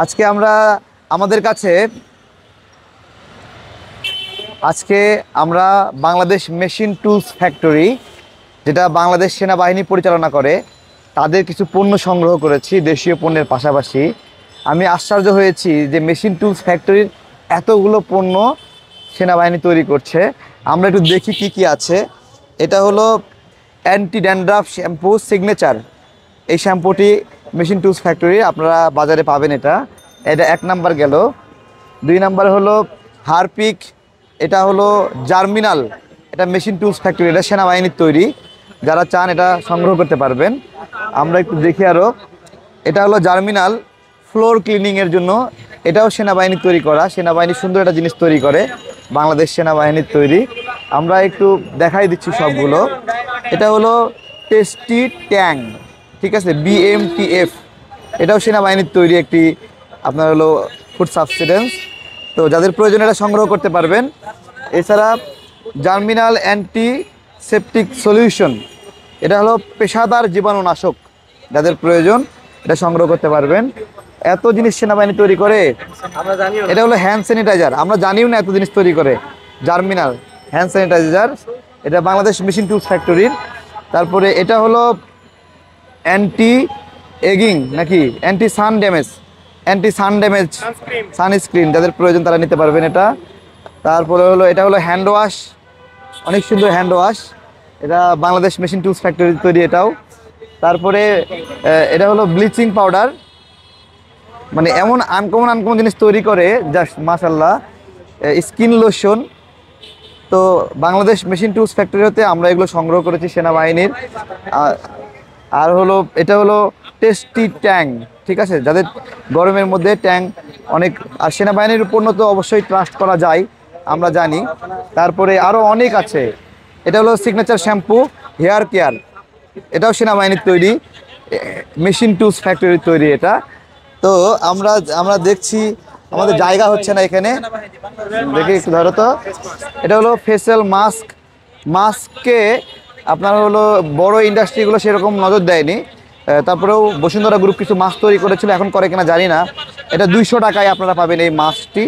আজকে আমরা আমাদের কাছে আজকে আমরা বাংলাদেশ মেশিন টুলস ফ্যাক্টরি, যেটা বাংলাদেশ সেনাবাহিনী পরিচালনা করে, তাদের কিছু পণ্য সংগ্রহ করেছি দেশীয় পণ্যের পাশাপাশি। আমি আশ্চর্য হয়েছি যে মেশিন টুলস ফ্যাক্টরির এতগুলো পণ্য সেনাবাহিনী তৈরি করছে। আমরা একটু দেখি কি কি আছে। এটা হলো অ্যান্টি ড্যান্ড্রাফ শ্যাম্পু সিগনেচার। এই শ্যাম্পুটি মেশিন টুলস ফ্যাক্টরি আপনারা বাজারে পাবেন। এটা এক নাম্বার গেল। 2 নাম্বার হলো হারপিক। এটা হলো জার্মিনাল। এটা মেশিন টুলস ফ্যাক্টরি, এটা সেনাবাহিনীর তৈরি। যারা চান এটা সংগ্রহ করতে পারবেন। আমরা একটু দেখি আরও। এটা হলো জার্মিনাল ফ্লোর ক্লিনিংয়ের জন্য। এটাও সেনাবাহিনীর তৈরি করা। সেনাবাহিনী সুন্দর একটা জিনিস তৈরি করে, বাংলাদেশ সেনাবাহিনীর তৈরি। আমরা একটু দেখাই দিচ্ছি সবগুলো। এটা হলো টেস্টি ট্যাং, ঠিক আছে, BMTF। এটাও সেনাবাহিনীর তৈরি একটি আপনার হলো ফুড সাবস্টেন্স। তো যাদের প্রয়োজন এটা সংগ্রহ করতে পারবেন। এছাড়া জার্মিনাল অ্যান্টিসেপটিক সলিউশন, এটা হলো পেশাদার জীবাণুনাশক। যাদের প্রয়োজন এটা সংগ্রহ করতে পারবেন। এত জিনিস সেনাবাহিনী তৈরি করে। এটা হলো হ্যান্ড স্যানিটাইজার, আমরা জানিও না এত জিনিস তৈরি করে। জার্মিনাল হ্যান্ড স্যানিটাইজার, এটা বাংলাদেশ মেশিন টুলস ফ্যাক্টরির। তারপরে এটা হলো অ্যান্টি এগিং নাকি অ্যান্টি সান ড্যামেজ সানস্ক্রিন। যাদের প্রয়োজন তারা নিতে পারবেন এটা। তারপরে হলো এটা হলো হ্যান্ড ওয়াশ, অনেক সুন্দর হ্যান্ড ওয়াশ। এটা বাংলাদেশ মেশিন টুলস ফ্যাক্টরি তৈরি এটাও। তারপরে এটা হলো ব্লিচিং পাউডার, মানে এমন আনকমন জিনিস তৈরি করে জাস্ট মাশাআল্লাহ। Skin lotion. তো বাংলাদেশ মেশিন টুলস ফ্যাক্টরি হতে আমরা এগুলো সংগ্রহ করেছি সেনাবাহিনীর। আর হলো এটা হলো টেস্টি ট্যাং, ঠিক আছে, যাদের গরমের মধ্যে ট্যাং অনেক। আর সেনাবাহিনীর পণ্য তো অবশ্যই ট্রাস্ট করা যায়, আমরা জানি। তারপরে আরও অনেক আছে। এটা হলো সিগনেচার শ্যাম্পু হেয়ার কেয়ার, এটাও সেনাবাহিনীর তৈরি, মেশিন টুলস ফ্যাক্টরির তৈরি এটা। তো আমরা দেখছি আমাদের জায়গা হচ্ছে না এখানে, দেখি একটু ধরো তো। এটা হলো ফেসিয়াল মাস্কে আপনার হলো বড় ইন্ডাস্ট্রিগুলো সেরকম নজর দেয়নি। তারপরেও বসুন্ধরা গ্রুপ কিছু মাস্ক তৈরি করেছিল, এখন করে কিনা জানি না। এটা 200 টাকায় আপনারা পাবেন এই মাস্কটি।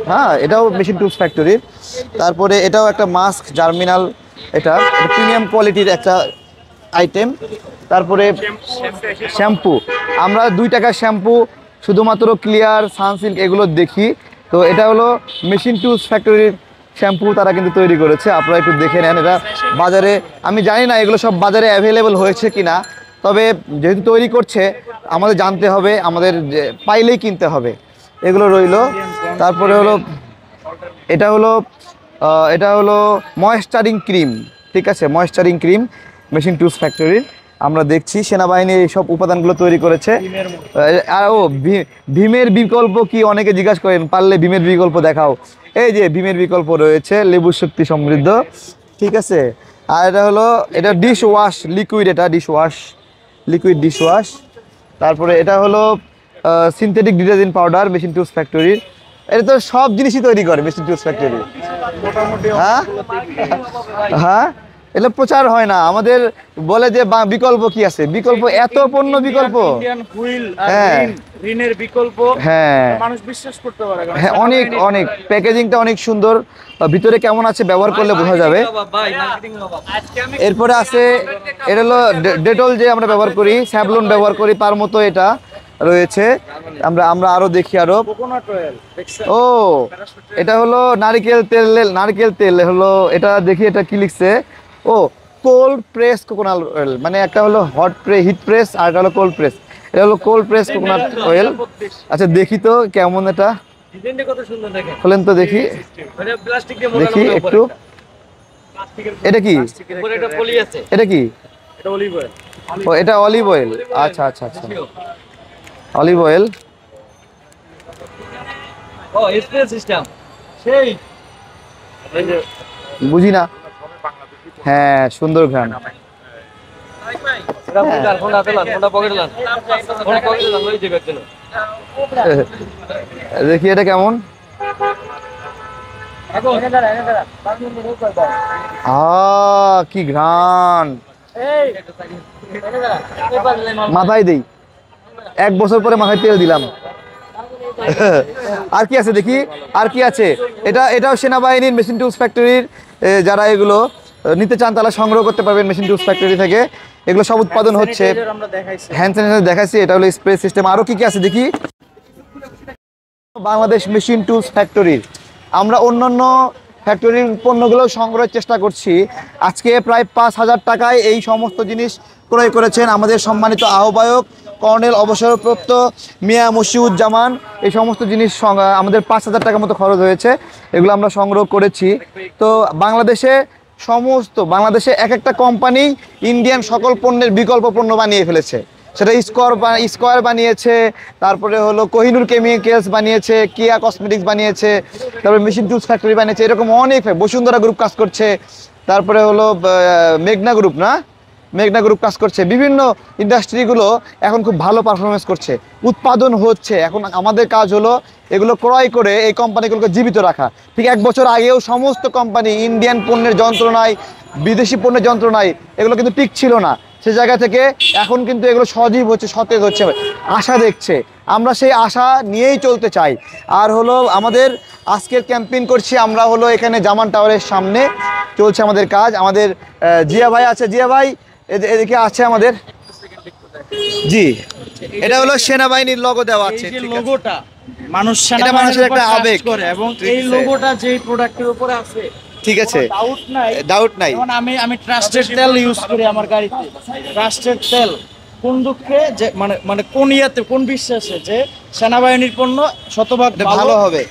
হ্যাঁ, এটাও মেশিন টুলস ফ্যাক্টরির। তারপরে এটাও একটা মাস্ক জার্মিনাল, এটা প্রিমিয়াম কোয়ালিটির একটা আইটেম। তারপরে শ্যাম্পু, আমরা 2 টাকার শ্যাম্পু শুধুমাত্র ক্লিয়ার, সানসিল্ক এগুলো দেখি। তো এটা হলো মেশিন টুলস ফ্যাক্টরির শ্যাম্পু, তারা কিন্তু তৈরি করেছে। আপনারা একটু দেখে নেন। এটা বাজারে, আমি জানি না এগুলো সব বাজারে অ্যাভেলেবল হয়েছে কিনা, তবে যেহেতু তৈরি করছে আমাদের জানতে হবে, আমাদের পাইলেই কিনতে হবে। এগুলো রইল। তারপরে হলো এটা হলো ময়েশ্চারিং ক্রিম, ঠিক আছে, ময়েশ্চারিং ক্রিম মেশিন টুলস ফ্যাক্টরির। আমরা দেখছি সেনাবাহিনী এইসব উপাদানগুলো তৈরি করেছে। আর ভীমের বিকল্প কি অনেকে জিজ্ঞাসা করেন, পারলে ভীমের বিকল্প দেখাও। এই যে ভীমের বিকল্প রয়েছে, লেবু শক্তি সমৃদ্ধ, ঠিক আছে। আর এটা ডিশ ওয়াশ লিকুইড, এটা লিকুইড ডিশ ওয়াশ। তারপরে এটা হলো synthetic detergent powder machine tools ফ্যাক্টরির। এটা তো সব জিনিসই তৈরি করে মেশিন টুলস ফ্যাক্টরি। হ্যাঁ, এটা প্রচার হয় না। আমাদের বলে যে বিকল্প কি আছে, বিকল্প এত পণ্য বিকল্প। হ্যাঁ, ঋণের বিকল্প। হ্যাঁ, মানুষ বিশ্বাস করতে পারে। হ্যাঁ, অনেক প্যাকেজিংটা অনেক সুন্দর। ভিতরে কেমন আছে ব্যবহার করলে বোঝা যাবে। এরপরে আছে এটা হলো ডেটল, যে আমরা ব্যবহার করি, স্যাভলন ব্যবহার করি, তার মতো এটা রয়েছে। আমরা আরো দেখি আরো। ও, এটা হলো নারকেল তেল হলো। এটা দেখি এটা কি লিখছে। ও, কোল্ড প্রেস কোকোনাট অয়েল, মানে একটা হলো হিট প্রেস আর এটা হলো কোল্ড প্রেস। এটা হলো কোল্ড প্রেস কোকোনাট অয়েল। আচ্ছা দেখি তো কেমন, এটা খোলেন তো দেখি একটু। এটা কি? ও, এটা অলিভ অয়েল। আচ্ছা, অলিভ অয়েল। বুঝি না। হ্যাঁ, সুন্দর ঘ্রাণ। দেখি এটা কেমন। কি ঘ্রাণ, মাথায় দেই। 1 বছর পরে মাথায় তেল দিলাম। আর কি আছে দেখি, আর কি আছে? এটাও সেনাবাহিনীর মেশিন টুলস ফ্যাক্টরির, যারা এগুলো নিতে চান তারা সংগ্রহ করতে পারবেন মেশিন টুলস ফ্যাক্টরি থেকে। এগুলো সব উৎপাদন হচ্ছে। হ্যান্ড স্যানিটাইজার দেখাইছি, এটা হলো স্প্রে সিস্টেম। আরও কি কি আছে দেখি। বাংলাদেশ মেশিন টুলস ফ্যাক্টরির আমরা অন্যান্য ফ্যাক্টরির পণ্যগুলো সংগ্রহের চেষ্টা করছি। আজকে প্রায় 5,000 টাকায় এই সমস্ত জিনিস ক্রয় করেছেন আমাদের সম্মানিত আহ্বায়ক কর্নেল অবসরপ্রাপ্ত মিয়া মশিউজ্জামান। এই সমস্ত জিনিস আমাদের 5,000 টাকার মতো খরচ হয়েছে, এগুলো আমরা সংগ্রহ করেছি। তো বাংলাদেশে এক একটা কোম্পানি ইন্ডিয়ান সকল পণ্যের বিকল্প পণ্য বানিয়ে ফেলেছে। সেটা স্কোয়ার বানিয়েছে, তারপরে হলো কোহিনুর কেমিক্যালস বানিয়েছে, কিয়া কসমেটিক্স বানিয়েছে, তারপরে মেশিন টুলস ফ্যাক্টরি বানিয়েছে, এরকম অনেক। বসুন্ধরা গ্রুপ কাজ করছে, তারপরে হলো মেঘনা গ্রুপ কাজ করছে। বিভিন্ন ইন্ডাস্ট্রিগুলো এখন খুব ভালো পারফরমেন্স করছে, উৎপাদন হচ্ছে। এখন আমাদের কাজ হলো এগুলো ক্রয় করে এই কোম্পানিগুলোকে জীবিত রাখা। ঠিক 1 বছর আগেও সমস্ত কোম্পানি ইন্ডিয়ান পণ্যের যন্ত্রণায়, বিদেশি পণ্যের যন্ত্রণায় এগুলো কিন্তু টিক ছিল না। সে জায়গা থেকে এখন কিন্তু এগুলো সজীব হচ্ছে, সতেজ হচ্ছে, আশা দেখছে। আমরা সেই আশা নিয়েই চলতে চাই। আর হলো আমাদের আজকের ক্যাম্পেইন করছি আমরা হলো এখানে জামান টাওয়ারের সামনে চলছে আমাদের কাজ। আমাদের জিয়া ভাই আছে, জিয়া ভাই এদিকে আছে আমাদের। জি, এটা হলো সেনাবাহিনীর লোগো দেওয়া আছে। এই যে লোগোটা মানুষ মানুষের একটা আবেগ করে, এবং এই লোগোটা যে প্রোডাক্টের উপরে আছে, ঠিক আছে, ডাউট নাই। যেমন আমি ট্রাস্টেড তেল ইউজ করি আমার গাড়িতে। ট্রাস্টেড তেল কোন দুঃখে যে মানে কোন ইয়াতে, কোন বিশ্বাসে যে সেনাবাহিনীর পণ্য শতভাগ ভালো হবে।